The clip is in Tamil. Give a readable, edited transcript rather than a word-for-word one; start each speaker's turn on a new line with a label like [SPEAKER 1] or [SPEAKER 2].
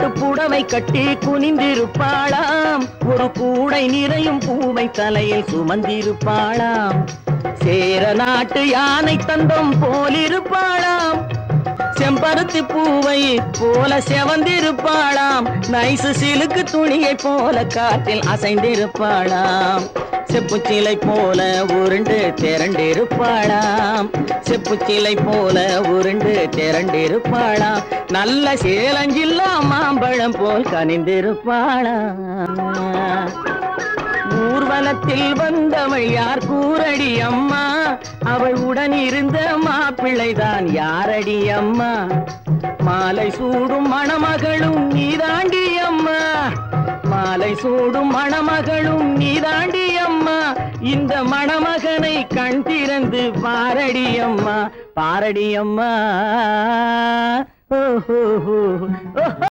[SPEAKER 1] பட்டு புடவை கட்டி குனிந்திருப்பாளாம், ஒரு கூடை நிறையும் பூவை தலையில் சுமந்திருப்பாளாம். சேர நாட்டு யானை தந்தம் போலிருப்பாளாம், செம்பருத்தி பூவை போல செவந்திருப்பாளாம். நைசு சிலுக்கு துணியை போல காற்றில் அசைந்திருப்பாளாம். செப்புச்சிலை போல உருண்டு திரண்டிருப்பாளாம், செப்புச்சிலை போல உருண்டு திரண்டிருப்பாளாம். நல்ல சேலஞ்சில்லா மாம்பழம் போல் கனிந்திருப்பாளாம். ஊர்வலத்தில் வந்தவள் யார் கூரடி அம்மா, அவள் உடன் இருந்த மாப்பிள்ளைதான் யாரடி அம்மா. மாலை சூடும் மணமகளும் நீதாண்டி அம்மா, மாலை சூடும் மணமகளும் நீதாண்டி அம்மா. இந்த மணமகனை கண் திறந்து பாரடி அம்மா, பாரடி அம்மா. ஓஹோ.